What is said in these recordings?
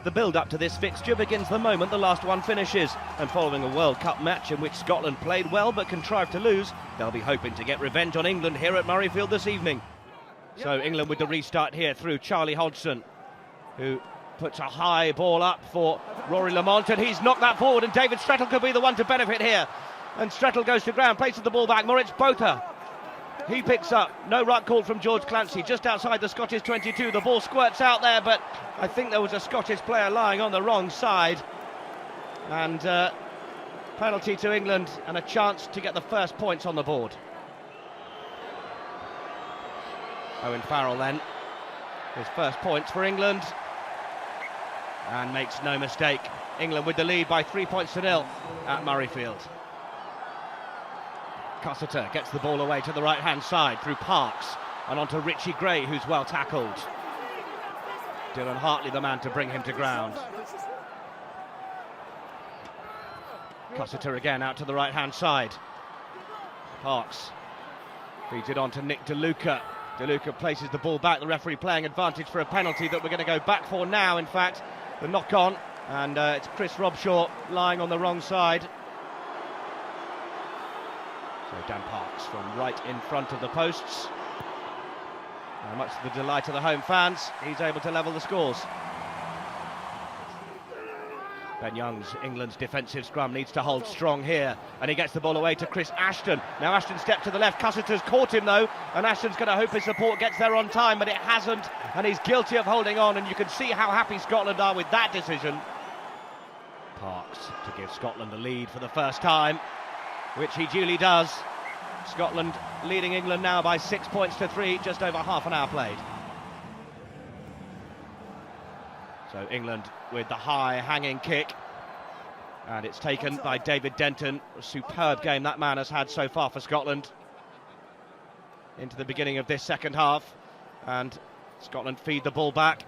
The build-up to this fixture begins the moment the last one finishes, and following a World Cup match in which Scotland played well but contrived to lose, they'll be hoping to get revenge on England here at Murrayfield this evening. So England with the restart here through Charlie Hodgson, who puts a high ball up for Rory Lamont, and he's knocked that forward, and David Strettle could be the one to benefit here. And Strettle goes to ground, places the ball back. Moritz Botha, he picks up. No ruck called from George Clancy, just outside the Scottish 22. The ball squirts out there, but I think there was a Scottish player lying on the wrong side. And penalty to England and a chance to get the first points on the board. Owen Farrell then, his first points for England. And makes no mistake. England with the lead by 3 points to 0 at Murrayfield. Cossiter gets the ball away to the right-hand side through Parks and onto Richie Gray, who's well tackled. Dylan Hartley the man to bring him to ground. Cossiter again out to the right-hand side. Parks feeds it on to Nick DeLuca. DeLuca places the ball back, the referee playing advantage for a penalty that we're going to go back for now, in fact. The knock-on, and it's Chris Robshaw lying on the wrong side. So Dan Parks from right in front of the posts. And much to the delight of the home fans, he's able to level the scores. Ben Young's England's defensive scrum needs to hold strong here, and he gets the ball away to Chris Ashton. Now Ashton stepped to the left, Cussiter's caught him though, and Ashton's going to hope his support gets there on time, but it hasn't, and he's guilty of holding on, and you can see how happy Scotland are with that decision. Parks to give Scotland the lead for the first time, which he duly does. Scotland leading England now by 6 points to 3, just over half an hour played. So England with the high hanging kick, and it's taken by David Denton. A superb game that man has had so far for Scotland into the beginning of this second half, and Scotland feed the ball back,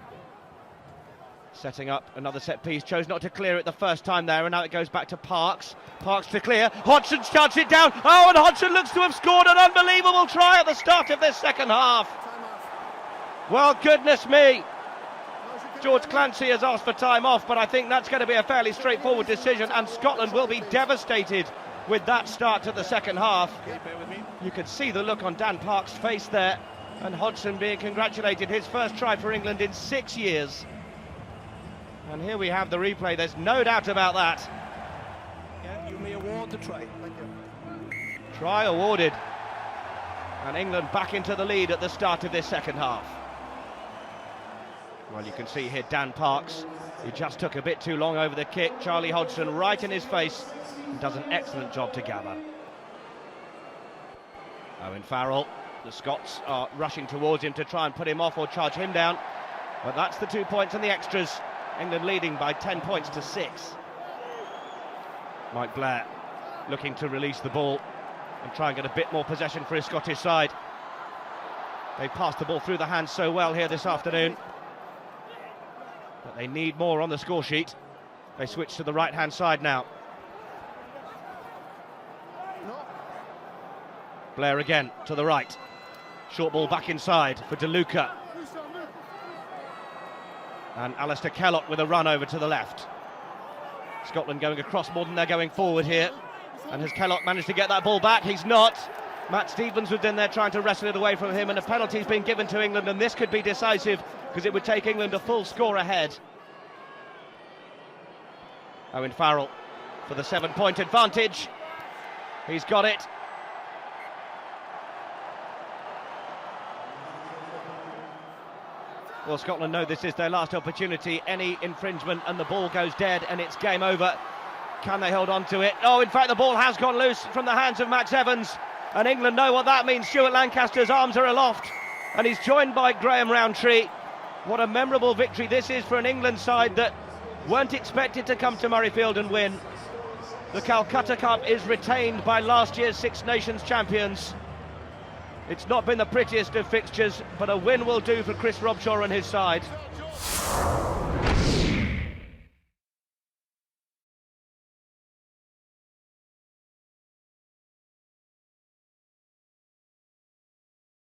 setting up another set piece. Chose not to clear it the first time there, and now it goes back to Parks. Parks to clear, Hodgson shuts it down. Oh, and Hodgson looks to have scored an unbelievable try at the start of this second half. Well, goodness me, George Clancy has asked for time off, but I think that's going to be a fairly straightforward decision, and Scotland will be devastated with that start to the second half. You could see the look on Dan Parks' face there, and Hodgson being congratulated, his first try for England in 6 years. And here we have the replay, there's no doubt about that. Yeah, you may award the try. Thank you. Try awarded, and England back into the lead at the start of this second half. Well, you can see here Dan Parks, he just took a bit too long over the kick. Charlie Hodgson right in his face and does an excellent job to gather. Owen Farrell, the Scots are rushing towards him to try and put him off or charge him down, but that's the 2 points and the extras. England leading by 10 points to 6. Mike Blair looking to release the ball and try and get a bit more possession for his Scottish side. They passed the ball through the hands so well here this afternoon, but they need more on the score sheet. They switch to the right-hand side now. Blair again to the right. Short ball back inside for DeLuca. And Alistair Kellogg with a run over to the left. Scotland going across more than they're going forward here. And has Kellogg managed to get that ball back? He's not. Matt Stevens was in there trying to wrestle it away from him, and a penalty's been given to England, and this could be decisive because it would take England a full score ahead. Owen Farrell for the 7-point advantage. He's got it. Well, Scotland know this is their last opportunity. Any infringement and the ball goes dead and it's game over. Can they hold on to it? Oh, in fact, the ball has gone loose from the hands of Max Evans, and England know what that means. Stuart Lancaster's arms are aloft, and he's joined by Graham Rowntree. What a memorable victory this is for an England side that weren't expected to come to Murrayfield and win. The Calcutta Cup is retained by last year's Six Nations champions. It's not been the prettiest of fixtures, but a win will do for Chris Robshaw and his side.